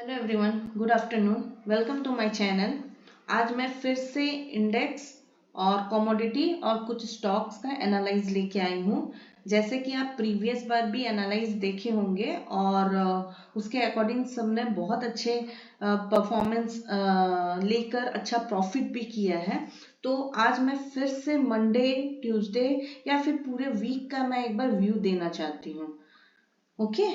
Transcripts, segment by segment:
Hello everyone, good afternoon, welcome to my channel. आज मैं फिर से इंडेक्स और कमोडिटी और कुछ स्टॉक्स का एनालाइज लेके आई हूँ। जैसे कि आप प्रीवियस बार भी एनालाइज देखे होंगे और उसके अकॉर्डिंग सबने बहुत अच्छे परफॉर्मेंस लेकर अच्छा प्रॉफिट भी किया है। तो आज मैं फिर से मंडे, ट्यूसडे या फिर पूरे वीक का मैं एक बार व्यू देना चाहती हूँ। ओके,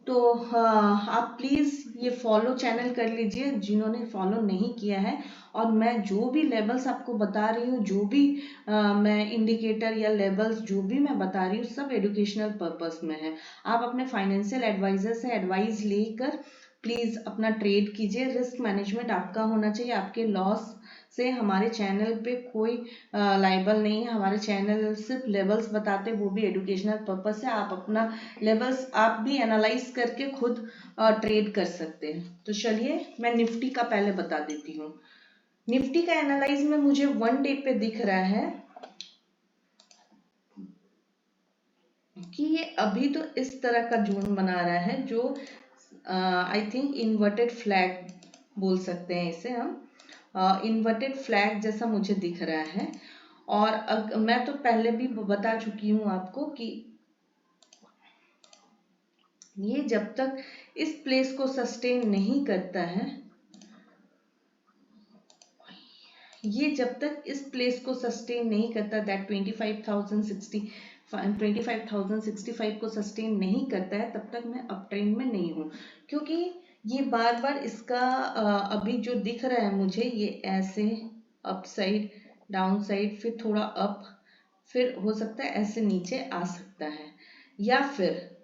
तो आप प्लीज़ ये फॉलो चैनल कर लीजिए जिन्होंने फॉलो नहीं किया है। और मैं जो भी लेवल्स आपको बता रही हूँ, जो भी मैं इंडिकेटर या लेवल्स जो भी मैं बता रही हूँ, सब एजुकेशनल पर्पस में है। आप अपने फाइनेंशियल एडवाइजर से एडवाइस लेकर प्लीज़ अपना ट्रेड कीजिए। रिस्क मैनेजमेंट आपका होना चाहिए। आपके लॉस से हमारे चैनल पे कोई लाइबल नहीं है। हमारे चैनल सिर्फ लेवल्स बताते, वो भी एजुकेशनल पर्पस है। आप अपना लेवल्स आप भी एनालाइज करके खुद ट्रेड कर सकते हैं। तो चलिए मैं निफ्टी का पहले बता देती हूँ। निफ्टी का एनालाइज में मुझे 1 डे पे दिख रहा है कि ये अभी तो इस तरह का जोन बना रहा है जो आई थिंक इन्वर्टेड फ्लैग बोल सकते हैं इसे हम। इन्वर्टेड फ्लैग जैसा मुझे दिख रहा है। और मैं तो पहले भी बता चुकी हूँ आपको कि ये जब तक इस प्लेस को सस्टेन नहीं करता है, ये जब तक इस प्लेस को सस्टेन नहीं करता, दैट 25,065 को सस्टेन नहीं करता है, तब तक मैं अप ट्रेंड में नहीं हूँ। क्योंकि ये बार बार इसका अभी जो दिख रहा है मुझे, ये ऐसे अप साइड, डाउन साइड, फिर थोड़ा अप, फिर हो सकता है ऐसे नीचे आ सकता है। या फिर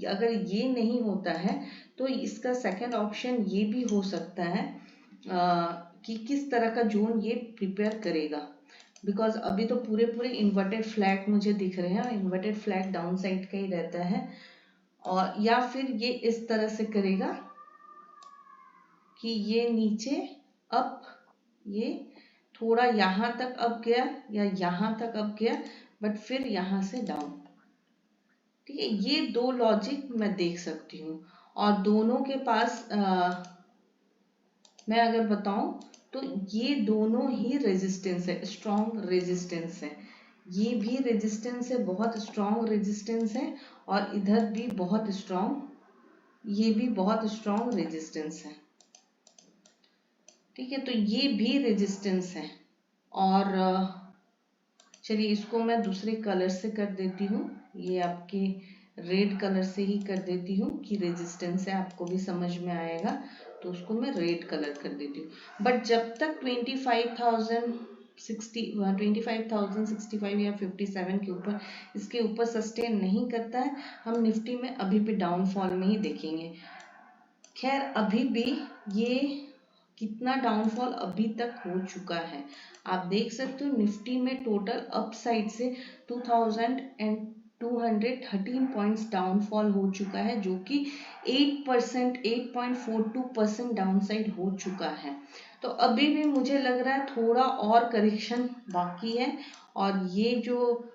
अगर ये नहीं होता है तो इसका सेकंड ऑप्शन ये भी हो सकता है कि किस तरह का जोन ये प्रिपेयर करेगा। बिकॉज अभी तो पूरे पूरे इन्वर्टेड फ्लैग मुझे दिख रहे हैं। इन्वर्टेड फ्लैग डाउन साइड का ही रहता है। और या फिर ये इस तरह से करेगा कि ये नीचे अप, ये थोड़ा यहाँ तक अप गया या यहाँ तक अप गया, बट फिर यहाँ से डाउन। ठीक है, ये दो लॉजिक मैं देख सकती हूँ। और दोनों के पास मैं अगर बताऊं तो ये दोनों ही रेजिस्टेंस है, स्ट्रॉन्ग रेजिस्टेंस है। ये भी रेजिस्टेंस है, बहुत स्ट्रॉन्ग रेजिस्टेंस है। और इधर भी बहुत स्ट्रॉन्ग, ये भी बहुत स्ट्रॉन्ग रेजिस्टेंस है। ठीक है, तो ये भी रेजिस्टेंस है। और चलिए इसको मैं दूसरे कलर से कर देती हूँ। ये आपके रेड कलर से ही कर देती हूँ कि रेजिस्टेंस है, आपको भी समझ में आएगा। तो उसको मैं रेड कलर कर देती हूँ। बट जब तक 25,065 या 57 के ऊपर, इसके ऊपर सस्टेन नहीं करता है, हम निफ्टी में अभी भी डाउनफॉल में ही देखेंगे। खैर अभी भी ये कितना डाउनफॉल अभी तक हो चुका है आप देख सकते हो। निफ्टी में टोटल अपसाइड से 2213 पॉइंट्स डाउनफॉल हो चुका है, जो कि 8%, 8.42% डाउनसाइड हो चुका है। तो अभी भी मुझे लग रहा है थोड़ा और करेक्शन बाकी है। और ये जो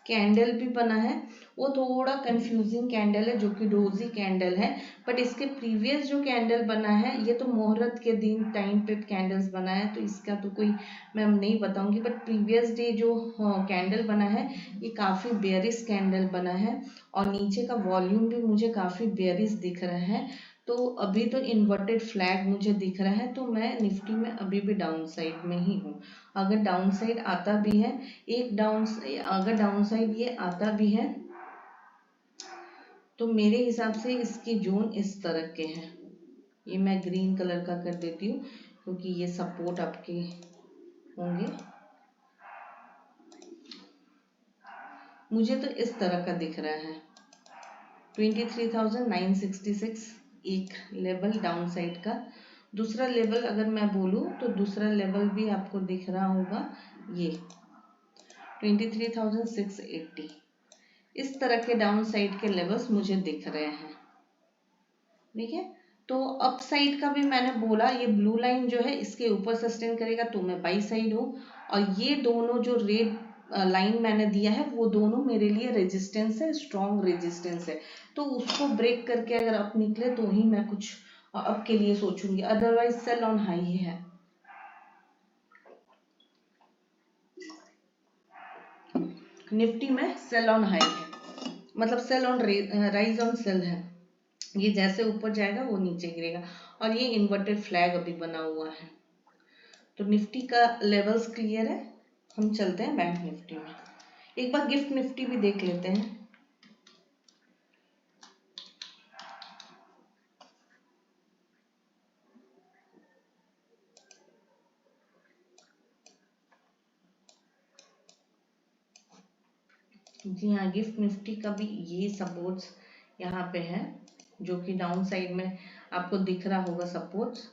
कैंडल भी बना है वो थोड़ा कंफ्यूजिंग कैंडल है, जो कि डोजी कैंडल है। बट इसके प्रीवियस जो कैंडल बना है, ये तो मुहूर्त के दिन टाइम पे कैंडल्स बना है, तो इसका तो कोई मैं नहीं बताऊंगी। बट प्रीवियस डे जो कैंडल बना है, ये काफ़ी बेयरिश कैंडल बना है। और नीचे का वॉल्यूम भी मुझे काफ़ी बेयरिश दिख रहा है। तो अभी तो इन्वर्टेड फ्लैग मुझे दिख रहा है। तो मैं निफ्टी में अभी भी डाउन साइड में ही हूँ। अगर डाउन साइड आता भी है, अगर डाउन साइड ये आता भी है, तो मेरे हिसाब से इसके जोन इस तरह के हैं। ये मैं ग्रीन कलर का कर देती हूँ क्योंकि ये सपोर्ट आपके होंगे। मुझे तो इस तरह का दिख रहा है 23,966 एक लेवल डाउन साइड का। दूसरा लेवल अगर मैं बोलूँ तो दूसरा लेवल भी आपको दिख रहा होगा, ये 23,680। इस तरह के डाउन साइड के लेवल्स मुझे दिख रहे हैं। ठीक है, तो अप साइड का भी मैंने बोला, ये ब्लू लाइन जो है इसके ऊपर सस्टेन करेगा तो मैं बाई साइड हूँ। और ये दोनों जो रेड लाइन मैंने दिया है वो दोनों मेरे लिए रेजिस्टेंस है, स्ट्रॉन्ग रेजिस्टेंस है। तो उसको ब्रेक करके अगर अप निकले तो ही मैं कुछ अप के लिए सोचूंगी, अदरवाइज सेल ऑन हाई है। निफ्टी में सेल ऑन हाई है, मतलब sell on rise on sell है। ये जैसे ऊपर जाएगा वो नीचे गिरेगा, और ये इन्वर्टेड फ्लैग अभी बना हुआ है। तो निफ्टी का लेवल्स क्लियर है। हम चलते हैं बैंक निफ्टी में। एक बार गिफ्ट निफ्टी भी देख लेते हैं। जी हाँ, गिफ्ट निफ्टी का भी ये सपोर्ट्स यहाँ पे है, जो कि डाउन साइड में आपको दिख रहा होगा सपोर्ट्स।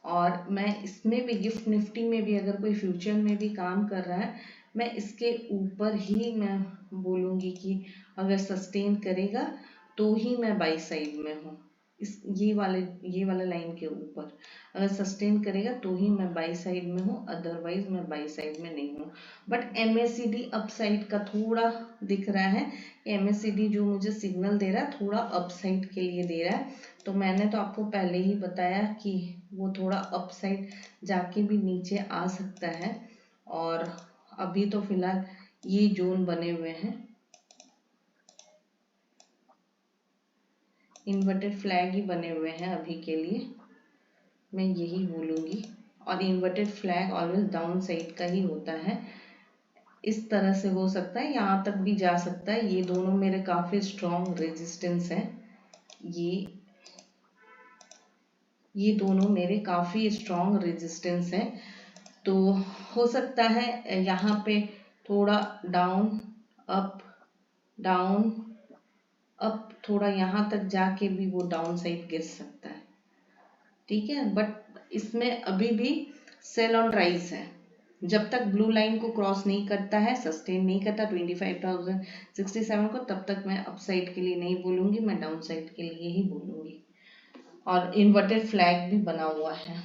और मैं इसमें भी गिफ्ट निफ्टी में भी अगर कोई फ्यूचर में भी काम कर रहा है, मैं इसके ऊपर ही मैं बोलूँगी कि अगर सस्टेन करेगा तो ही मैं बाई साइड में हूँ। इस ये वाले लाइन के ऊपर अगर सस्टेन करेगा तो ही मैं बाई साइड में हूँ, अदरवाइज मैं बाई साइड में नहीं हूँ। बट एमएसीडी अप साइड का थोड़ा दिख रहा है। एमएसीडी जो मुझे सिग्नल दे रहा है थोड़ा अप साइड के लिए दे रहा है। तो मैंने तो आपको पहले ही बताया कि वो थोड़ा अप साइड जाके भी नीचे आ सकता है। और अभी तो फिलहाल ये जोन बने हुए हैं, इन्वर्टेड फ्लैग ही बने हुए हैं अभी के लिए, मैं यही बोलूँगी। और inverted flag always down side का ही होता है। इस तरह से हो सकता है, यहाँ तक भी जा सकता है। ये दोनों मेरे काफ़ी स्ट्रॉन्ग रेजिस्टेंस हैं। ये दोनों मेरे काफ़ी स्ट्रॉन्ग रेजिस्टेंस हैं। तो हो सकता है यहाँ पे थोड़ा डाउन अप डाउन अप, थोड़ा यहाँ तक जाके भी वो डाउन साइड गिर सकता है। ठीक है, बट इसमें अभी भी सेल ऑन राइज है। जब तक ब्लू लाइन को क्रॉस नहीं करता है, सस्टेन नहीं करता 25,067 को, तब तक मैं अप साइड के लिए नहीं बोलूँगी, मैं डाउन साइड के लिए ही बोलूँगी। और इन्वर्टेड फ्लैग भी बना हुआ है।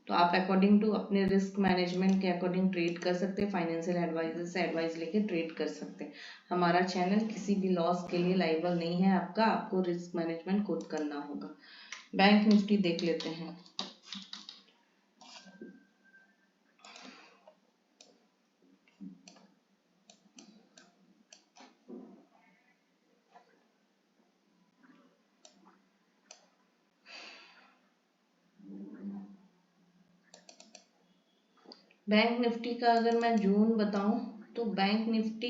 तो आप अकॉर्डिंग टू अपने रिस्क मैनेजमेंट के अकॉर्डिंग ट्रेड कर सकते हैं, फाइनेंशियल एडवाइजर से एडवाइस लेके ट्रेड कर सकते हैं। हमारा चैनल किसी भी लॉस के लिए लायबल नहीं है आपका, आपको रिस्क मैनेजमेंट खुद करना होगा। बैंक निफ्टी देख लेते हैं। बैंक निफ्टी का अगर मैं जोन बताऊं तो बैंक निफ्टी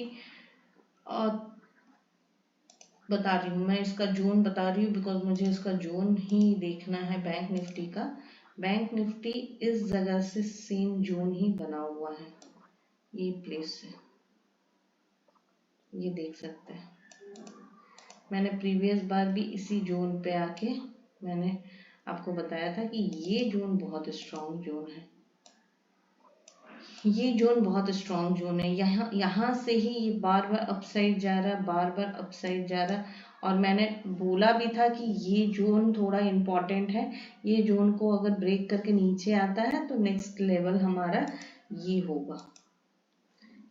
बता रही हूँ, मैं इसका जोन बता रही हूँ बिकॉज मुझे इसका जोन ही देखना है बैंक निफ्टी का। बैंक निफ्टी इस जगह से सेम जोन ही बना हुआ है, ये प्लेस से, ये देख सकते हैं। मैंने प्रीवियस बार भी इसी जोन पे आके मैंने आपको बताया था कि ये जोन बहुत स्ट्रॉन्ग जोन है। ये जोन बहुत स्ट्रॉन्ग जोन है। यहाँ से ही ये बार बार अपसाइड जा रहा है, बार बार अपसाइड जा रहा है। और मैंने बोला भी था कि ये जोन थोड़ा इम्पॉर्टेंट है। ये जोन को अगर ब्रेक करके नीचे आता है तो नेक्स्ट लेवल हमारा ये होगा,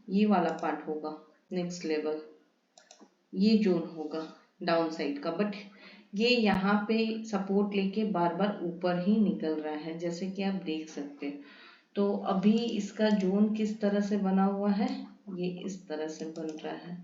ये वाला पार्ट होगा नेक्स्ट लेवल, ये जोन होगा डाउन साइड का। बट ये यहाँ पे सपोर्ट लेके बार बार ऊपर ही निकल रहा है, जैसे कि आप देख सकते हैं। तो अभी इसका जोन किस तरह से बना हुआ है, ये इस तरह से बन रहा है।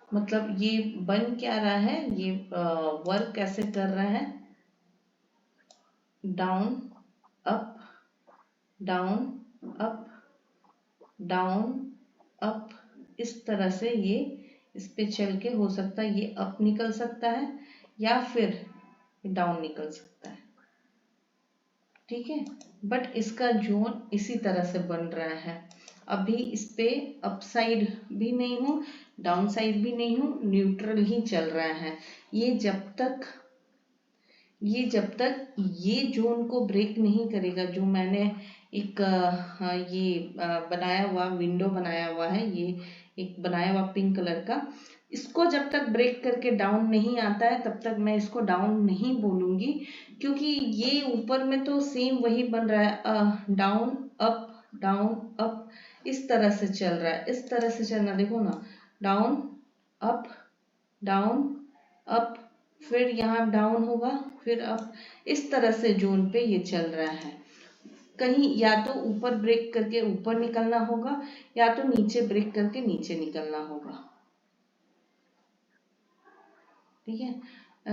मतलब ये बन क्या रहा है, ये वर्क कैसे कर रहा है, down up down up down up, इस तरह से ये इस पे चल के हो सकता है ये अप निकल सकता है या फिर डाउन निकल सकता है। ठीक है, बट इसका जोन इसी तरह से बन रहा है। अभी इस पे अपसाइड भी नहीं हूँ, डाउन साइड भी नहीं हूँ, न्यूट्रल ही चल रहा है। ये जब तक ये जोन को ब्रेक नहीं करेगा, जो मैंने एक ये बनाया हुआ विंडो बनाया हुआ है, ये एक बनाया हुआ पिंक कलर का। इसको जब तक ब्रेक करके डाउन नहीं आता है तब तक मैं इसको डाउन नहीं बोलूंगी, क्योंकि ये ऊपर में तो सेम वही बन रहा है, डाउन अप इस तरह से चल रहा है, इस तरह से चलना, देखो ना, डाउन डाउन अप, फिर यहाँ डाउन होगा, फिर अप, इस तरह से जोन पे ये चल रहा है। कहीं या तो ऊपर ब्रेक करके ऊपर निकलना होगा या तो नीचे ब्रेक करके नीचे निकलना होगा। ठीक है,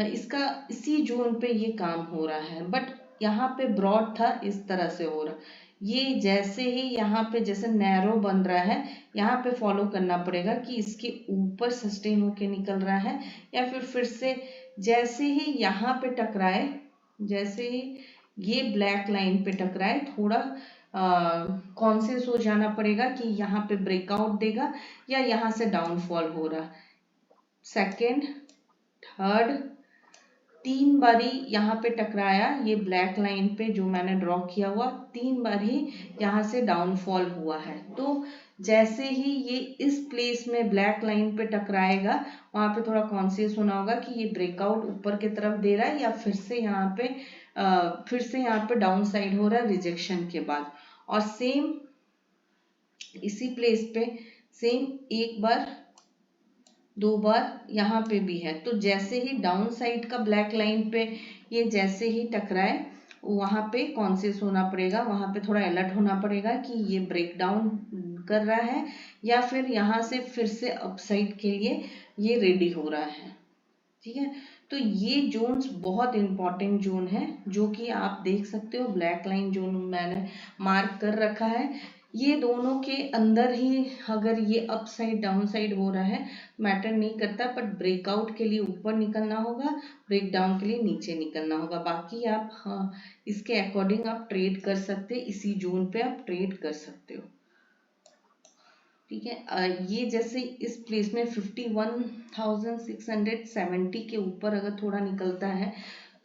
इसका इसी जोन पे ये काम हो रहा है, बट यहाँ पे ब्रॉड था, इस तरह से हो रहा। ये जैसे ही यहाँ पे जैसे नैरो बन रहा है, यहाँ पे फॉलो करना पड़ेगा कि इसके ऊपर सस्टेन होके निकल रहा है, या फिर से जैसे ही यहाँ पे टकराए, जैसे ही ये ब्लैक लाइन पे टकराए, थोड़ा कॉन्शियस हो जाना पड़ेगा कि यहाँ पे ब्रेकआउट देगा या यहाँ से डाउनफॉल हो रहा। सेकेंड, थर्ड, 3 बारी यहाँ पे टकराया, ये ब्लैक लाइन पे जो मैंने ड्रॉ किया हुआ, 3 बार ही यहाँ से डाउनफॉल हुआ है। तो जैसे ही ये इस प्लेस में ब्लैक लाइन पे टकराएगा, वहाँ पे थोड़ा कॉन्शियस होना होगा कि ये ब्रेकआउट ऊपर की तरफ दे रहा है या फिर से यहाँ पे डाउन साइड हो रहा है रिजेक्शन के बाद। और सेम इसी प्लेस पे सेम एक बार 2 बार यहाँ पे भी है। तो जैसे ही डाउन साइड का ब्लैक लाइन पे ये जैसे ही टकराए, वहाँ पे कॉन्शियस होना पड़ेगा, वहाँ पे थोड़ा अलर्ट होना पड़ेगा कि ये ब्रेक डाउन कर रहा है या फिर यहाँ से फिर से अपसाइड के लिए ये रेडी हो रहा है। ठीक है, तो ये जोन्स बहुत इंपॉर्टेंट जोन है, जो कि आप देख सकते हो, ब्लैक लाइन जोन मैंने मार्क कर रखा है। ये दोनों के अंदर ही अगर ये अप साइड डाउन साइड हो रहा है मैटर नहीं करता, बट ब्रेकआउट के लिए ऊपर निकलना होगा, ब्रेक डाउन के लिए नीचे निकलना होगा। बाकी आप इसके अकॉर्डिंग आप ट्रेड कर सकते, इसी जोन पे आप ट्रेड कर सकते हो। ठीक है, ये जैसे इस प्लेस में 51,670 के ऊपर अगर थोड़ा निकलता है,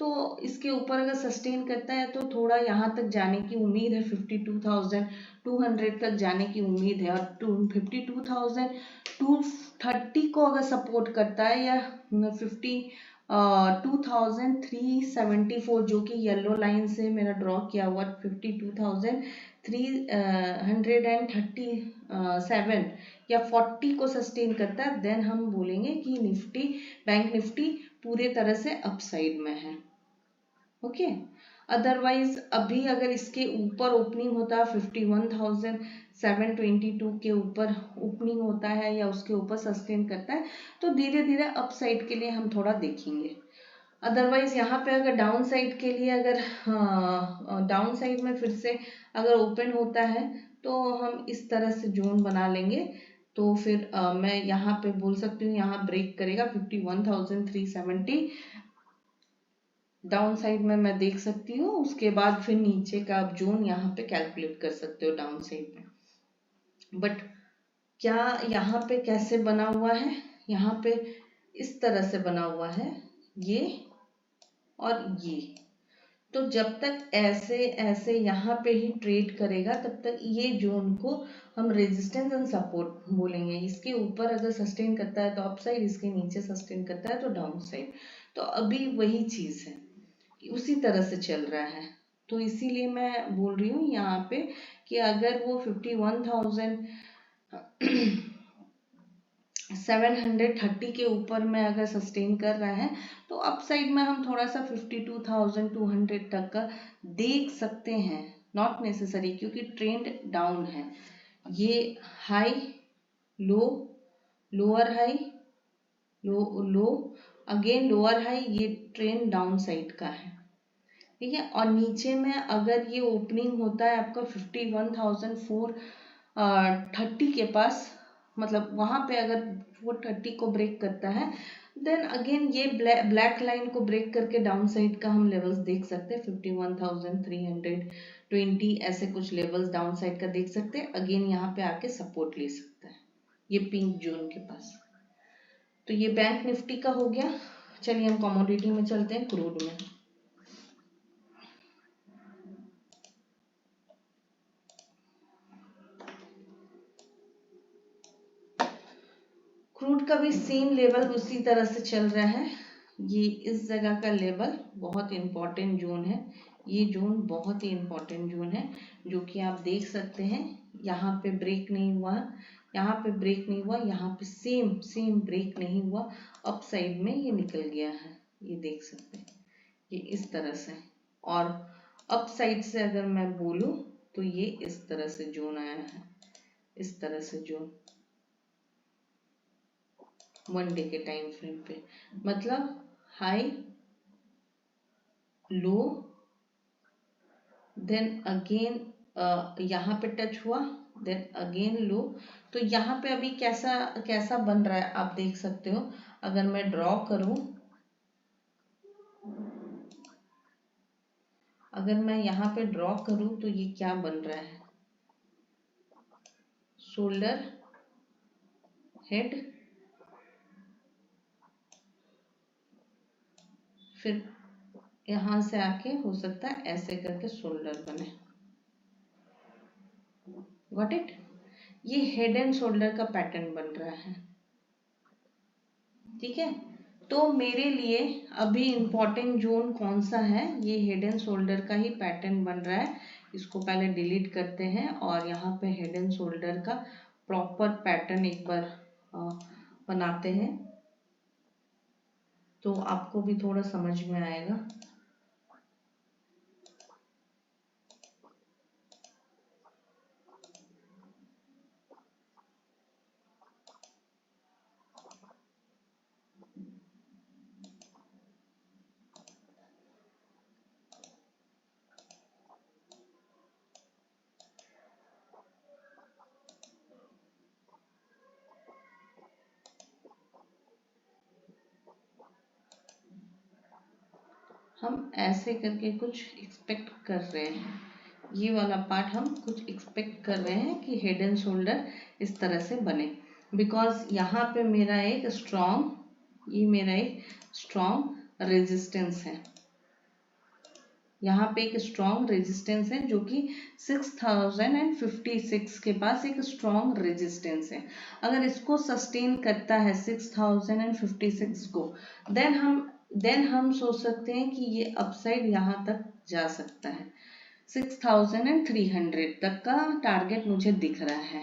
तो इसके ऊपर अगर सस्टेन करता है तो थोड़ा यहाँ तक जाने की उम्मीद है, 52,200 तक जाने की उम्मीद है। और 52,230 को अगर सपोर्ट करता है, या 52,374 जो कि येलो लाइन से मेरा ड्रॉ किया हुआ 52,337 या 40 को सस्टेन करता है, देन हम बोलेंगे कि निफ्टी, बैंक निफ्टी पूरे तरह से अपसाइड में है। ओके, अदरवाइज अभी अगर इसके ऊपर ओपनिंग होता है, 51,722 के ऊपर ओपनिंग होता है या उसके ऊपर सस्टेन करता है, तो धीरे धीरे अपसाइड के लिए हम थोड़ा देखेंगे। अदरवाइज यहाँ पे अगर डाउन साइड के लिए, अगर डाउन साइड में फिर से अगर ओपन होता है तो हम इस तरह से जोन बना लेंगे। तो फिर मैं यहाँ पे बोल सकती हूँ, यहाँ ब्रेक करेगा 51,370, डाउन साइड में मैं देख सकती हूँ। उसके बाद फिर नीचे का आप जोन यहाँ पे कैलकुलेट कर सकते हो डाउन साइड में। बट क्या यहाँ पे कैसे बना हुआ है, यहाँ पे इस तरह से बना हुआ है ये और ये। तो जब तक ऐसे ऐसे यहाँ पे ही ट्रेड करेगा, तब तक ये जोन को हम रेजिस्टेंस एंड सपोर्ट बोलेंगे। इसके ऊपर अगर सस्टेन करता है तो अप साइड, इसके नीचे सस्टेन करता है तो डाउन साइड। तो अभी वही चीज़ है, उसी तरह से चल रहा है। तो इसीलिए मैं बोल रही हूँ यहाँ पे कि अगर वो 51,730 के ऊपर में अगर सस्टेन कर रहा है, तो अप साइड में हम थोड़ा सा 52,200 तक का देख सकते हैं, नॉट नेसेसरी, क्योंकि ट्रेंड डाउन है। ये हाई लो, लोअर हाई, लो अगेन लोअर हाई, ये ट्रेंड डाउन साइड का है। ठीक है, और नीचे में अगर ये ओपनिंग होता है आपका 51,430 के पास, मतलब वहां पे अगर 430 को ब्रेक करता है, देन अगेन ये ब्लैक लाइन को ब्रेक करके डाउन साइड का हम लेवल्स देख सकते हैं। 51,320 ऐसे कुछ लेवल्स डाउन साइड का देख सकते हैं। अगेन यहाँ पे आके सपोर्ट ले सकता है ये पिंक जोन के पास। तो ये बैंक निफ्टी का हो गया। चलिए हम कमोडिटी में चलते हैं, क्रूड में। क्रूड का भी सेम लेवल उसी तरह से चल रहा है। ये इस जगह का लेवल बहुत इंपॉर्टेंट जोन है, ये जोन बहुत ही इंपॉर्टेंट जोन है, जो कि आप देख सकते हैं यहाँ पे ब्रेक नहीं हुआ, यहाँ पे ब्रेक नहीं हुआ, यहाँ पे सेम ब्रेक नहीं हुआ, अप साइड में ये निकल गया है, ये देख सकते हैं ये इस तरह से। और अप साइड से अगर मैं बोलूं तो ये इस तरह से जोन आया है, इस तरह से जोन 1 डे के टाइम फ्रेम पे, मतलब हाई लो देन अगेन यहाँ पे टच हुआ, देन अगेन लो। तो यहाँ पे अभी कैसा कैसा बन रहा है आप देख सकते हो। अगर मैं ड्रॉ करूं, अगर मैं यहाँ पे ड्रॉ करूं तो ये क्या बन रहा है, शोल्डर हेड, फिर यहाँ से आके हो सकता है ऐसे करके शोल्डर बने। Got it? ये हेड एंड शोल्डर का पैटर्न बन रहा है, ठीक है। तो मेरे लिए अभी इम्पोर्टेंट जोन कौन सा है, ये हेड एंड शोल्डर का ही पैटर्न बन रहा है। इसको पहले डिलीट करते हैं और यहाँ पे हेड एंड शोल्डर का प्रॉपर पैटर्न एक बार बनाते हैं, तो आपको भी थोड़ा समझ में आएगा। हम ऐसे करके कुछ एक्सपेक्ट कर रहे हैं, ये वाला पार्ट हम कुछ एक्सपेक्ट कर रहे हैं कि हेड एंड शोल्डर इस तरह से बने, बिकॉज यहाँ पे मेरा एक स्ट्रॉन्ग रेजिस्टेंस है, यहाँ पे एक स्ट्रॉन्ग रेजिस्टेंस है जो कि 6056 के पास एक स्ट्रॉन्ग रेजिस्टेंस है। अगर इसको सस्टेन करता है 6056 को, देन हम सोच सकते हैं कि ये अपसाइड यहाँ तक जा सकता है, 6300 तक का टारगेट मुझे दिख रहा है।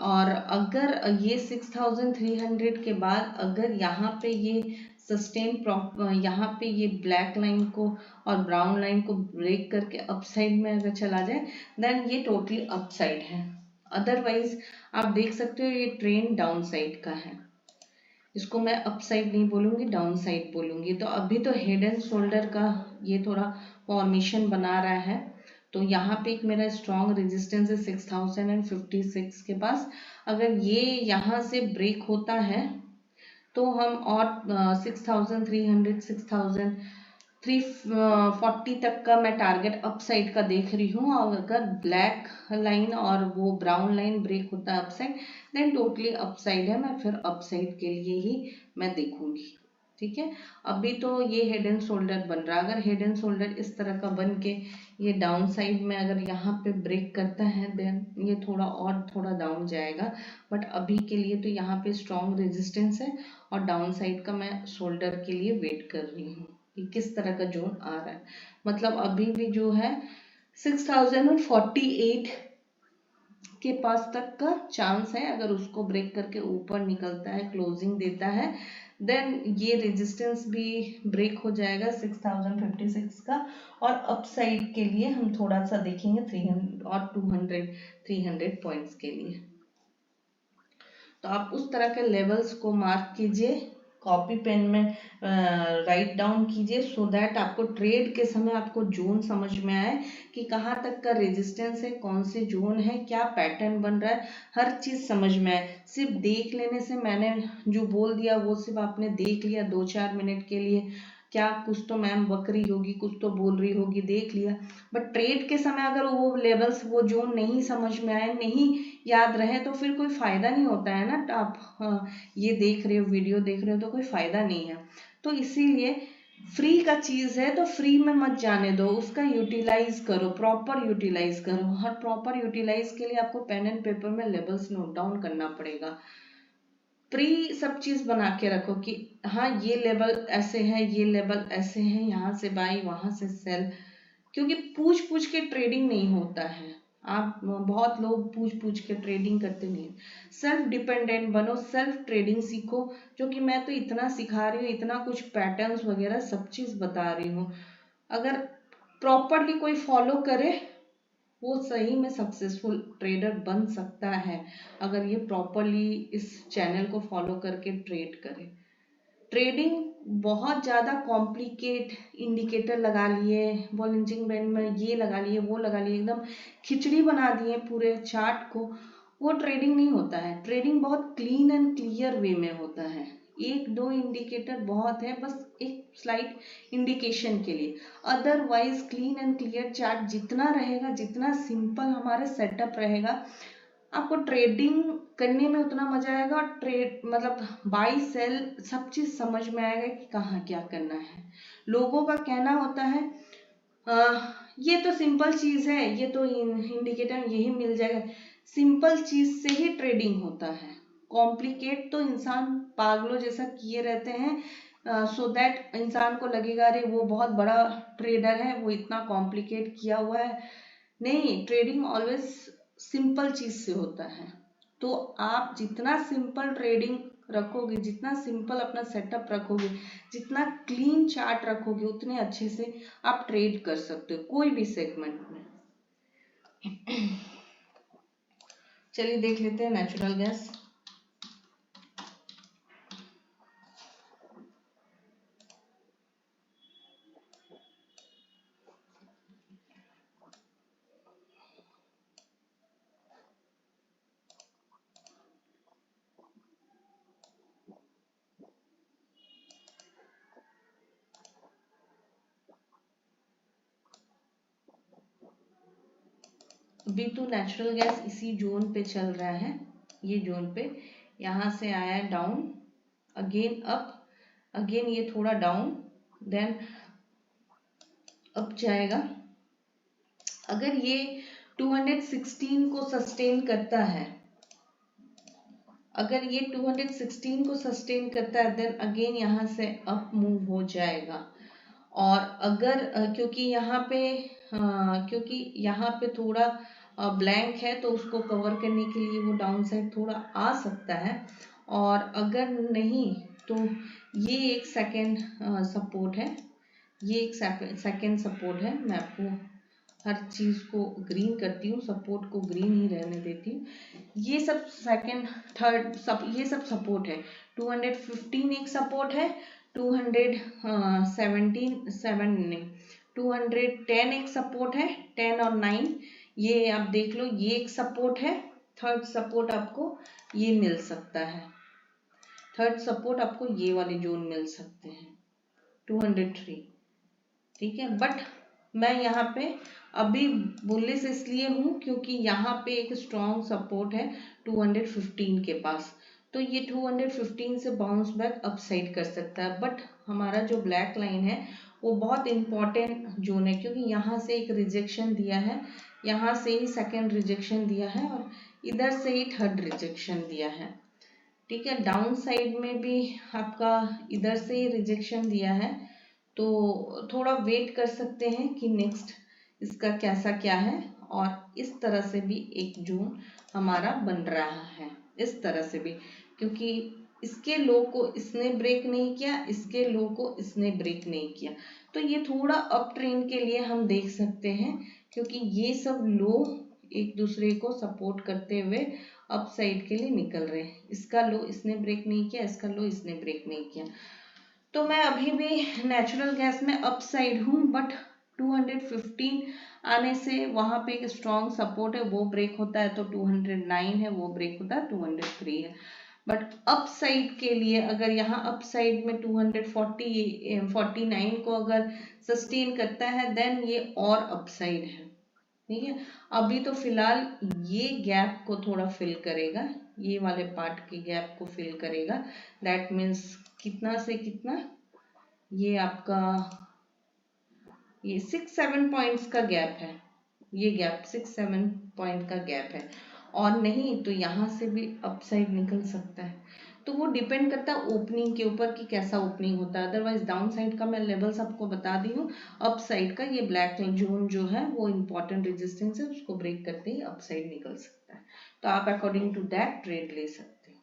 और अगर ये 6300 के बाद अगर यहाँ पे ये सस्टेन यहाँ पे ये ब्लैक लाइन को और ब्राउन लाइन को ब्रेक करके अपसाइड में अगर चला जाए, देन ये टोटली अपसाइड है। अदरवाइज आप देख सकते हो ये ट्रेंड डाउन साइड का है, इसको मैं अपसाइड नहीं बोलूँगी, डाउन साइड बोलूँगी। तो अभी तो हेड एंड शोल्डर का ये थोड़ा फॉर्मेशन बना रहा है, तो यहाँ पे एक मेरा स्ट्रॉन्ग रेजिस्टेंस है 6056 के पास। अगर ये यहाँ से ब्रेक होता है तो हम और 6300 6340 तक का मैं टारगेट अपसाइड का देख रही हूँ। और अगर ब्लैक लाइन और वो ब्राउन लाइन ब्रेक होता है अपसाइड, देन टोटली अपसाइड है, मैं फिर अपसाइड के लिए ही मैं देखूंगी, ठीक है। अभी तो ये हेड एंड शोल्डर बन रहा है, अगर हेड एंड शोल्डर इस तरह का बन के ये डाउन साइड में अगर यहाँ पे ब्रेक करता है, देन ये थोड़ा डाउन जाएगा, बट अभी के लिए तो यहाँ पे स्ट्रॉन्ग रेजिस्टेंस है और डाउन साइड का मैं शोल्डर के लिए वेट कर रही हूँ कि किस तरह का जोन आ रहा है। मतलब अभी भी जो है 6048 के पास तक का चांस है, अगर उसको ब्रेक करके ऊपर निकलता है, क्लोजिंग देता है, देन ये रेजिस्टेंस भी ब्रेक हो जाएगा 6056 का, और अपसाइड के लिए हम थोड़ा सा देखेंगे 300 और 300 पॉइंट्स के लिए। तो आप उस तरह के लेवल्स को मार्क कीजिए, कॉपी पेन में राइट डाउन कीजिए, सो दैट आपको ट्रेड के समय आपको जोन समझ में आए कि कहाँ तक का रेजिस्टेंस है, कौन से जोन है, क्या पैटर्न बन रहा है, हर चीज़ समझ में आए। सिर्फ देख लेने से, मैंने जो बोल दिया वो सिर्फ आपने देख लिया 2-4 मिनट के लिए, क्या कुछ तो मैम बक रही होगी, कुछ तो बोल रही होगी, देख लिया, बट ट्रेड के समय अगर वो लेवल्स वो जोन नहीं समझ में आए, नहीं याद रहे, तो फिर कोई फायदा नहीं होता है ना। आप ये देख रहे हो, वीडियो देख रहे हो, तो कोई फायदा नहीं है। तो इसीलिए फ्री का चीज है तो फ्री में मत जाने दो, उसका यूटिलाइज करो, प्रॉपर यूटिलाइज करो। हर प्रॉपर यूटिलाइज के लिए आपको पेन एंड पेपर में लेवल्स नोट डाउन करना पड़ेगा। प्री सब चीज बना के रखो कि हाँ ये लेवल ऐसे है, ये लेवल ऐसे है, यहाँ से बाई वहां से सेल, क्योंकि पूछ पूछ के ट्रेडिंग नहीं होता है। आप बहुत लोग पूछ पूछ के ट्रेडिंग करते नहीं। सेल्फ डिपेंडेंट बनो, सेल्फ ट्रेडिंग सीखो, जो कि मैं तो इतना सिखा रही हूँ, इतना कुछ पैटर्न्स वगैरह सब चीज बता रही हूँ। अगर प्रॉपरली कोई फॉलो करे वो सही में सक्सेसफुल ट्रेडर बन सकता है, अगर ये प्रॉपरली इस चैनल को फॉलो करके ट्रेड करे। ट्रेडिंग बहुत ज़्यादा कॉम्प्लिकेट, इंडिकेटर लगा लिए, बॉलिंजिंग बैंड में ये लगा लिए, वो लगा लिए, एकदम खिचड़ी बना दिए पूरे चार्ट को, वो ट्रेडिंग नहीं होता है। ट्रेडिंग बहुत क्लीन एंड क्लियर वे में होता है। एक दो इंडिकेटर बहुत है, बस एक स्लाइड इंडिकेशन के लिए। Otherwise clean and clear chart जितना रहेगा, जितना सिंपल हमारा सेटअप रहेगा, आपको ट्रेडिंग करने में उतना मजा आएगा, और ट्रेड मतलब बाई सेल सब चीज समझ में आएगा कि कहाँ क्या करना है। लोगों का कहना होता है ये तो सिंपल चीज है, ये तो इंडिकेटर यही मिल जाएगा। सिंपल चीज से ही ट्रेडिंग होता है। कॉम्प्लिकेट तो इंसान पागलों जैसा किए रहते हैं, सो दैट इंसान को लगेगा अरे वो बहुत बड़ा ट्रेडर है, वो इतना कॉम्प्लिकेट किया हुआ है। नहीं, ट्रेडिंग ऑलवेज सिंपल चीज से होता है। तो आप जितना सिंपल ट्रेडिंग रखोगे, जितना सिंपल अपना सेटअप रखोगे, जितना क्लीन चार्ट रखोगे, उतने अच्छे से आप ट्रेड कर सकते हो कोई भी सेगमेंट में। चलिए देख लेते हैं नेचुरल गैस। अभी तो नेचुरल गैस इसी जोन पे चल रहा है, ये जोन पे, यहाँ से आया है डाउन, अगेन अप, अगेन ये थोड़ा डाउन, देन अप जाएगा। अगर ये 216 को सस्टेन करता है, अगर ये 216 को सस्टेन करता है, देन अगेन यहाँ से अप मूव हो जाएगा। और अगर क्योंकि यहाँ पे थोड़ा ब्लैंक है, तो उसको कवर करने के लिए वो डाउन साइड थोड़ा आ सकता है। और अगर नहीं तो ये एक सेकेंड सपोर्ट है, ये एक सेकेंड सपोर्ट है। मैं आपको हर चीज को ग्रीन करती हूँ, सपोर्ट को ग्रीन ही रहने देती हूँ। ये सब सेकेंड थर्ड सब ये सब सपोर्ट है। 215 एक सपोर्ट है, 210 एक सपोर्ट है, 10 और 9 ये आप देख लो, ये एक सपोर्ट है। थर्ड सपोर्ट आपको ये मिल सकता है, थर्ड सपोर्ट आपको ये वाले जोन मिल सकते हैं, 203। ठीक है, बट मैं यहाँ पे अभी बुलिश इसलिए हूँ क्योंकि यहाँ पे एक स्ट्रॉन्ग सपोर्ट है 215 के पास, तो ये 215 से बाउंस बैक अपसाइड कर सकता है। बट हमारा जो ब्लैक लाइन है वो बहुत इंपॉर्टेंट जोन है, क्योंकि यहाँ से एक रिजेक्शन दिया है, यहाँ से ही सेकेंड रिजेक्शन दिया है, और इधर से ही थर्ड रिजेक्शन दिया है। ठीक है, डाउन साइड में भी आपका इधर से ही रिजेक्शन दिया है, तो थोड़ा वेट कर सकते हैं कि नेक्स्ट इसका कैसा क्या है। और इस तरह से भी एक जोन हमारा बन रहा है, इस तरह से भी, क्योंकि इसके लो को इसने ब्रेक नहीं किया, इसके लो को इसने ब्रेक नहीं किया, तो ये थोड़ा अप ट्रेंड के लिए हम देख सकते हैं, क्योंकि ये सब लो एक दूसरे को सपोर्ट करते हुए अप साइड के लिए निकल रहे हैं। इसका लो इसने ब्रेक नहीं किया, इसका लो इसने ब्रेक नहीं किया, तो मैं अभी भी नेचुरल गैस में अप साइड हूँ। बट 215 आने से वहां पे एक स्ट्रॉन्ग सपोर्ट है, वो ब्रेक होता है तो 209 है, वो ब्रेक होता है 203 है। बट अप साइड के लिए अगर यहाँ अप साइड में 249 को अगर सस्टेन करता है, देन ये और अप साइड है। ठीक है, अभी तो फिलहाल ये गैप को थोड़ा फिल करेगा, ये वाले पार्ट के गैप को फिल करेगा। दैट मीन्स कितना से कितना, ये आपका ये 6-7 पॉइंट्स का गैप है, ये गैप 6-7 पॉइंट का गैप है, और नहीं तो यहाँ से भी अपसाइड निकल सकता है। तो वो डिपेंड करता है ओपनिंग के ऊपर कि कैसा ओपनिंग होता है। अदरवाइज डाउन साइड का मैं लेवल्स आपको बता दी हूँ। अप साइड का ये ब्लैक जोन जो है वो इम्पॉर्टेंट रेजिस्टेंस है, उसको ब्रेक करते ही अप साइड निकल सकता है। तो आप अकॉर्डिंग टू दैट ट्रेड ले सकते हो।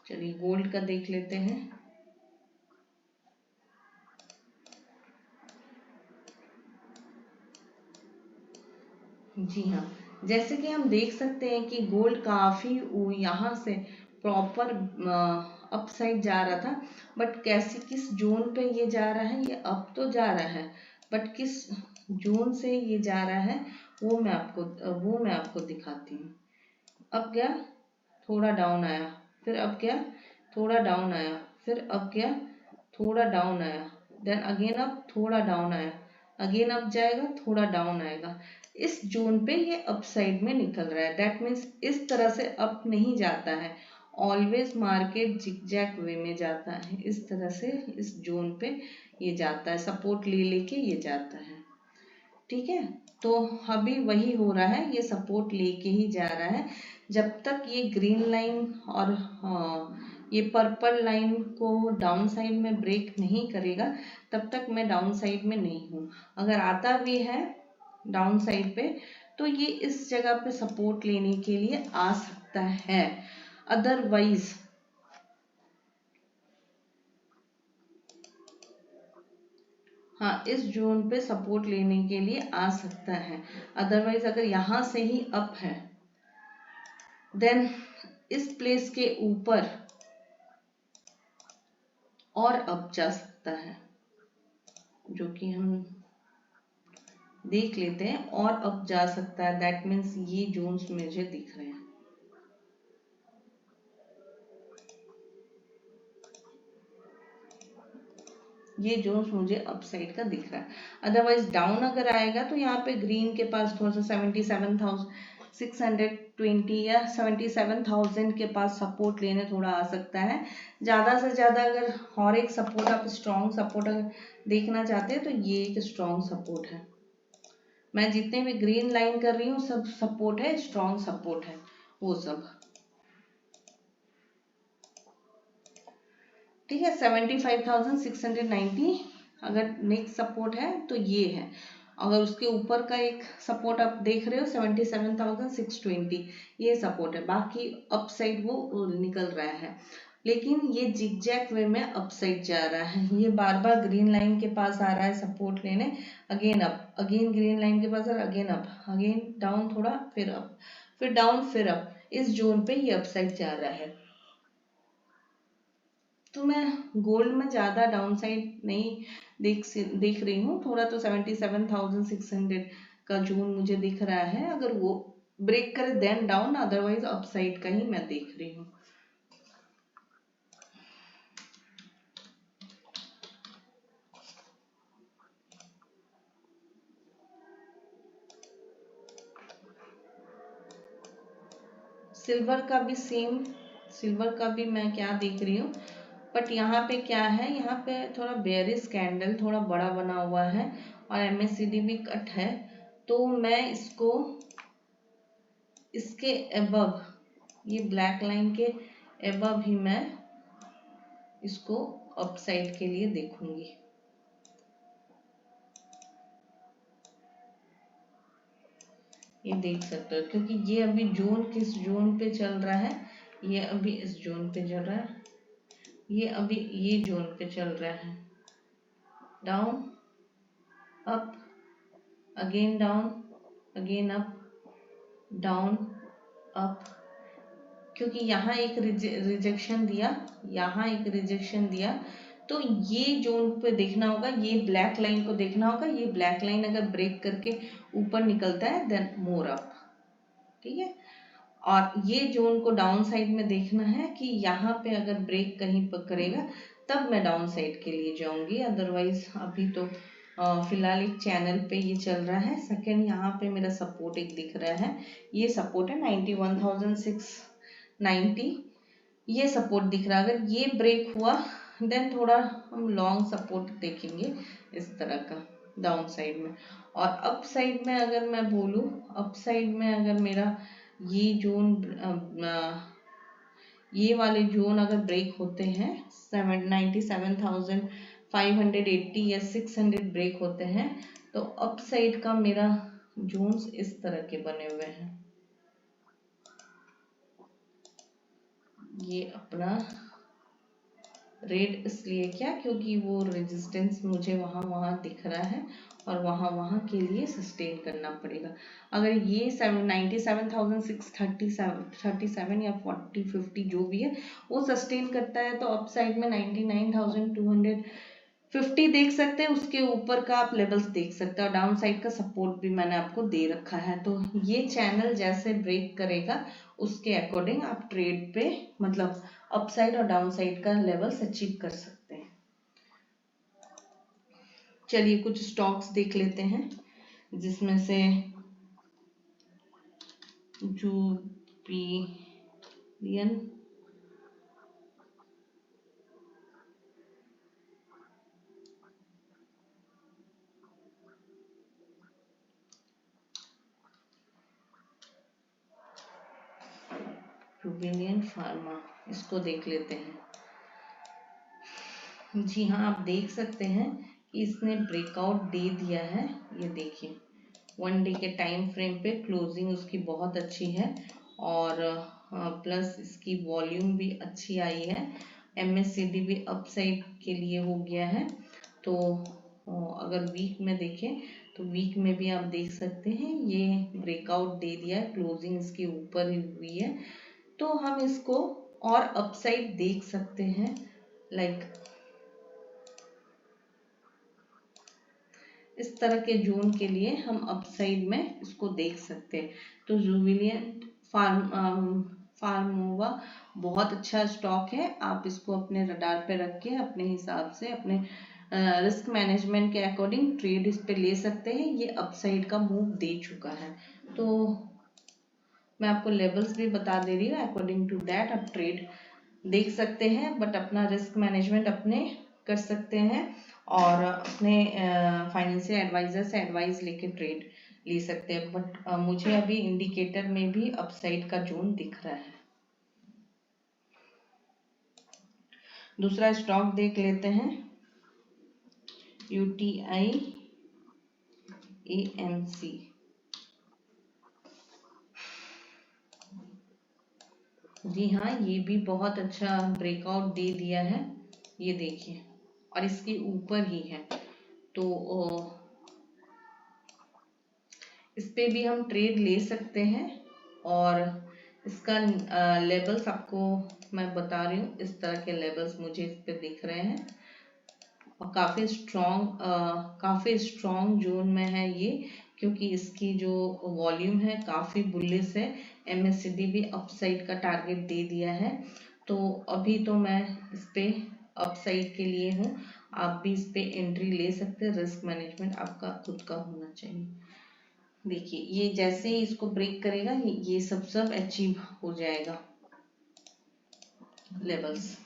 चलिए गोल्ड का देख लेते हैं। जी हाँ, जैसे कि हम देख सकते हैं कि गोल्ड काफी यहाँ से प्रॉपर अप साइड जा रहा था, बट कैसे किस जोन पे ये जा रहा है, ये अप तो जा रहा है बट किस जोन से ये जा रहा है वो मैं आपको दिखाती हूँ। अब क्या, थोड़ा डाउन आया, फिर अब क्या, थोड़ा डाउन आया, फिर अब क्या, थोड़ा डाउन आया, देन अगेन अप, थोड़ा डाउन आया, अगेन अप जाएगा, थोड़ा डाउन आएगा। इस जोन पे ये अप साइड में निकल रहा है। दैट मीन्स इस तरह से अप नहीं जाता है, ऑलवेज मार्केट जिगजैग वे में जाता है। इस तरह से इस जोन पे ये जाता है, सपोर्ट ले लेके ये जाता है। ठीक है, तो अभी वही हो रहा है, ये सपोर्ट लेके ही जा रहा है। जब तक ये ग्रीन लाइन और ये पर्पल लाइन को डाउन साइड में ब्रेक नहीं करेगा तब तक मैं डाउन साइड में नहीं हूँ। अगर आता भी है डाउन साइड पे तो ये इस जगह पे सपोर्ट लेने के लिए आ सकता है। अदरवाइज हाँ, इस जोन पे सपोर्ट लेने के लिए आ सकता है। अदरवाइज अगर यहाँ से ही अप है देन इस प्लेस के ऊपर और अप जा सकता है, जो कि हम देख लेते हैं। और अप जा सकता है, दैट मीन्स ये जोन्स मुझे दिख रहे हैं। ये जोन्स मुझे अप साइड का दिख रहा है। अदरवाइज डाउन अगर आएगा तो यहाँ पे ग्रीन के पास थोड़ा सा 77,620 या 77,000 के पास सपोर्ट लेने थोड़ा आ सकता है। ज़्यादा से ज़्यादा अगर और एक सपोर्ट, आप स्ट्रॉन्ग सपोर्ट अगर देखना चाहते हैं तो ये एक स्ट्रॉन्ग सपोर्ट है। मैं जितने भी ग्रीन लाइन कर रही हूँ सब सपोर्ट है, स्ट्रॉन्ग सपोर्ट है वो सब। ठीक है, 75,690 अगर नेक्स्ट सपोर्ट है तो ये है। अगर उसके ऊपर का एक सपोर्ट आप देख रहे हो 77,620, ये सपोर्ट है। बाकी अप साइड वो निकल रहा है, लेकिन ये जिगजैग वे में अप साइड जा रहा है। ये बार बार ग्रीन लाइन के पास आ रहा है सपोर्ट लेने, again up, again green line के पास, अगेन अप, अगेन डाउन थोड़ा, फिर अप, फिर डाउन, फिर अप। इस जोन पे ये अप साइड जा रहा है। तो मैं गोल्ड में ज़्यादा डाउन साइड नहीं देख रही हूँ। थोड़ा तो 77,600 का जोन मुझे दिख रहा है। अगर वो ब्रेक करे then down, otherwise up side का ही मैं देख रही हूँ। सिल्वर का भी सेम, सिल्वर का भी मैं क्या देख रही हूँ, बट यहाँ पे क्या है, यहाँ पे थोड़ा बेयरिश कैंडल थोड़ा बड़ा बना हुआ है और MACD भी कट है। तो मैं इसको इसके एबव, ये ब्लैक लाइन के एबव ही मैं इसको अप साइड के लिए देखूंगी। ये देख सकते हो, क्योंकि ये अभी जोन किस जोन पे चल रहा है, ये अभी इस जोन पे चल रहा है, ये अभी ये जोन पे चल रहा है। Down up, again down, again up, down up. क्योंकि यहाँ एक रिजेक्शन दिया, यहाँ एक रिजेक्शन दिया, तो ये जोन पे देखना होगा, ये ब्लैक लाइन को देखना होगा। ये ब्लैक लाइन अगर ब्रेक करके ऊपर निकलता है देन मोर अप। ठीक है, और ये जोन को डाउन साइड में देखना है कि यहाँ पे अगर ब्रेक कहीं पर करेगा तब मैं डाउन साइड के लिए जाऊंगी। अदरवाइज अभी तो फिलहाल एक चैनल पे ये चल रहा है। सेकंड, यहाँ पे मेरा सपोर्ट एक दिख रहा है, ये सपोर्ट है 91,690, ये सपोर्ट दिख रहा है। अगर ये ब्रेक हुआ देन थोड़ा हम लॉन्ग सपोर्ट देखेंगे इस तरह का। डाउन साइड में। और अप साइड में अगर मैं बोलूँ, अप साइड में अगर मेरा ये जोन ये वाले जोन अगर ब्रेक होते हैं 97,580 या 600 ब्रेक होते हैं, तो अप साइड का मेरा जोन्स इस तरह के बने हुए हैं। ये अपना रेड इसलिए क्या, क्योंकि वो रेजिस्टेंस मुझे वहाँ दिख रहा है और वहाँ के लिए सस्टेन करना पड़ेगा। अगर ये 97,637 या 40-50 जो भी है वो सस्टेन करता है, तो अप साइड में 99,250 देख सकते हैं, उसके ऊपर का आप लेवल्स देख सकते हैं, और डाउन साइड का सपोर्ट भी मैंने आपको दे रखा है। तो ये चैनल जैसे ब्रेक करेगा उसके अकॉर्डिंग आप ट्रेड पे मतलब अप साइड और डाउन साइड का लेवल्स अचीव कर सकते हैं। चलिए कुछ स्टॉक्स देख लेते हैं, जिसमें से जुबिलियन, फार्मा, इसको देख लेते हैं। जी हाँ, आप देख सकते हैं कि इसने ब्रेकआउट दे दिया है। ये देखिए 1 डे के टाइम फ्रेम पे क्लोजिंग उसकी बहुत अच्छी है, और प्लस इसकी वॉल्यूम भी अच्छी आई है। MACD भी अप साइड के लिए हो गया है। तो अगर वीक में देखें तो वीक में भी आप देख सकते हैं ये ब्रेकआउट दे दिया है, क्लोजिंग इसके ऊपर ही हुई है। तो हम इसको और अपसाइड देख सकते हैं, लाइक इस तरह के जोन के लिए हम अपसाइड में इसको देख सकते हैं। तो जुबिलियंट फार्मोवा बहुत अच्छा स्टॉक है, आप इसको अपने रडार पे रख के अपने हिसाब से अपने रिस्क मैनेजमेंट के अकॉर्डिंग ट्रेड इस पे ले सकते हैं। ये अपसाइड का मूव दे चुका है, तो मैं आपको लेवल्स भी बता दे रही हूँ, अकॉर्डिंग टू दैट आप ट्रेड देख सकते हैं, बट अपना रिस्क मैनेजमेंट अपने कर सकते हैं और अपने फाइनेंशियल एडवाइजर से एडवाइस लेके ट्रेड ले सकते हैं। बट मुझे अभी इंडिकेटर में भी अपसाइड का जोन दिख रहा है। दूसरा स्टॉक देख लेते हैं, UTI AMC। जी हाँ, ये भी बहुत अच्छा ब्रेकआउट दे दिया है, ये देखिए, और इसके ऊपर ही है। तो इस पे भी हम ट्रेड ले सकते हैं, और इसका लेवल्स आपको मैं बता रही हूँ, इस तरह के लेवल्स मुझे इस पे दिख रहे हैं, और काफ़ी स्ट्रॉन्ग जोन में है ये, क्योंकि इसकी जो वॉल्यूम है काफ़ी बुलिश है। MACD भी अपसाइड का टारगेट दे दिया है। तो अभी तो मैं इस पे अपसाइड के लिए हूँ, आप भी इस पे एंट्री ले सकते हैं। रिस्क मैनेजमेंट आपका खुद का होना चाहिए। देखिए ये जैसे ही इसको ब्रेक करेगा ये सब अचीव हो जाएगा लेवल्स।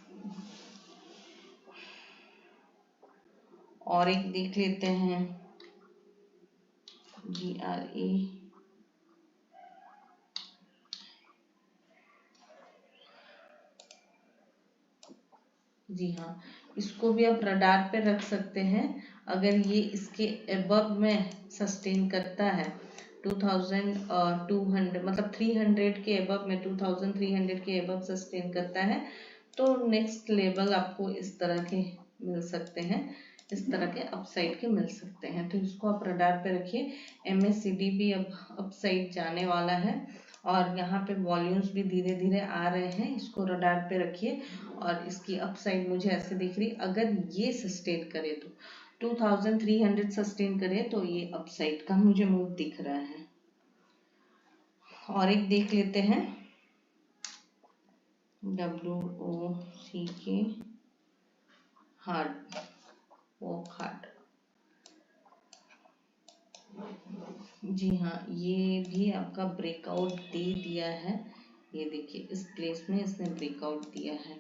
और एक देख लेते हैं, GRA, जी हाँ, इसको भी आप रडार पे रख सकते हैं। अगर ये इसके एबव में सस्टेन करता है 2200 मतलब 300 के एबव में, 2300 के एबव सस्टेन करता है, तो नेक्स्ट लेवल आपको इस तरह के मिल सकते हैं, इस तरह के अपसाइड के मिल सकते हैं। तो इसको आप रडार पे रखिए। MACD भी अब अपसाइड जाने वाला है, और यहाँ पे वॉल्यूम्स भी धीरे धीरे आ रहे हैं, इसको रडार पे रखिए। और इसकी अपसाइड मुझे ऐसे दिख रही, अगर ये सस्टेन करे तो 2300 सस्टेन करे तो ये अपसाइड का मुझे मूव दिख रहा है। और एक देख लेते हैं, WOCK हार्ड, वॉकहार्ट। जी हाँ, ये भी आपका ब्रेकआउट दे दिया है, ये देखिए इस प्लेस में इसने ब्रेकआउट दिया है,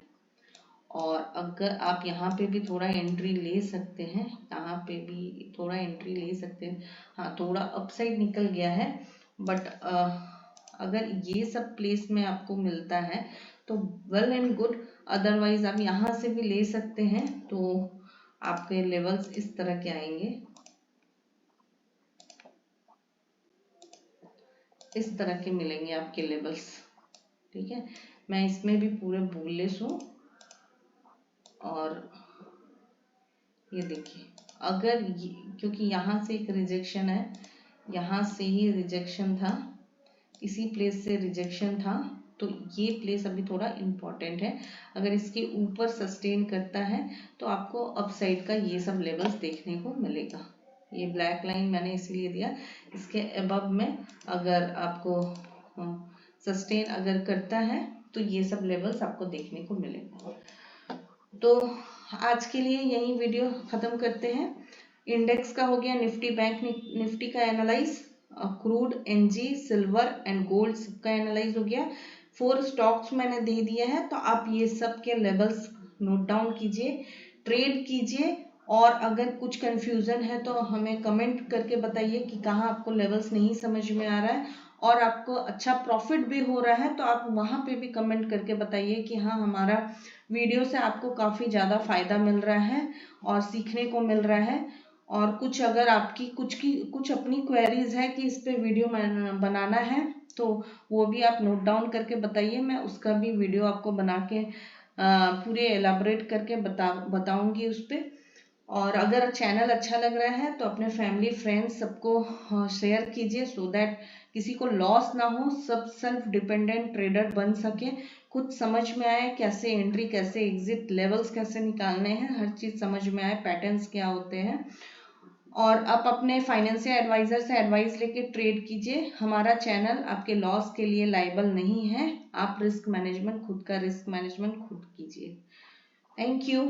और अगर आप यहाँ पे भी थोड़ा एंट्री ले सकते हैं, यहाँ पे भी थोड़ा एंट्री ले सकते हैं। हाँ, थोड़ा अपसाइड निकल गया है, बट अगर ये सब प्लेस में आपको मिलता है तो वेल एंड गुड, अदरवाइज आप यहाँ से भी ले सकते हैं। तो आपके लेवल्स इस तरह के आएंगे, इस तरह के मिलेंगे आपके लेवल्स। ठीक है, मैं इसमें भी पूरे बुलिश हूँ। और ये देखिए, अगर ये, क्योंकि यहाँ से एक रिजेक्शन है, यहाँ से ही रिजेक्शन था, इसी प्लेस से रिजेक्शन था, तो ये प्लेस अभी थोड़ा इम्पोर्टेंट है। अगर इसके ऊपर सस्टेन करता है तो आपको अपसाइड का ये सब लेवल्स देखने को मिलेगा। ये ब्लैक लाइन मैंने इसलिए दिया, इसके अबव में अगर आपको सस्टेन अगर करता है तो ये सब लेवल्स आपको देखने को मिलेगा। तो आज के लिए यही वीडियो ख़त्म करते हैं। इंडेक्स का हो गया, निफ्टी बैंक निफ्टी का analyse, crude, NG, silver and gold सबका एनालाइज हो गया। 4 स्टॉक्स मैंने दे दिया है, तो आप ये सब के लेवल्स नोट डाउन कीजिए, ट्रेड कीजिए। और अगर कुछ कंफ्यूजन है तो हमें कमेंट करके बताइए कि कहाँ आपको लेवल्स नहीं समझ में आ रहा है और आपको अच्छा प्रॉफिट भी हो रहा है, तो आप वहाँ पे भी कमेंट करके बताइए कि हाँ, हमारा वीडियो से आपको काफ़ी ज़्यादा फ़ायदा मिल रहा है और सीखने को मिल रहा है। और कुछ अगर आपकी कुछ अपनी क्वेरीज है कि इस पे वीडियो बनाना है, तो वो भी आप नोट डाउन करके बताइए, मैं उसका भी वीडियो आपको बना के पूरे एलाबोरेट करके बताऊंगी उस पर। और अगर चैनल अच्छा लग रहा है तो अपने फैमिली फ्रेंड्स सबको शेयर कीजिए, सो दैट किसी को लॉस ना हो, सब सेल्फ डिपेंडेंट ट्रेडर बन सके, कुछ समझ में आए कैसे एंट्री, कैसे एग्जिट, लेवल्स कैसे निकालने हैं, हर चीज़ समझ में आए, पैटर्न्स क्या होते हैं। और आप अपने फाइनेंशियल एडवाइजर से एडवाइस लेके ट्रेड कीजिए। हमारा चैनल आपके लॉस के लिए लायबल नहीं है। आप रिस्क मैनेजमेंट, खुद का रिस्क मैनेजमेंट खुद कीजिए। Thank you.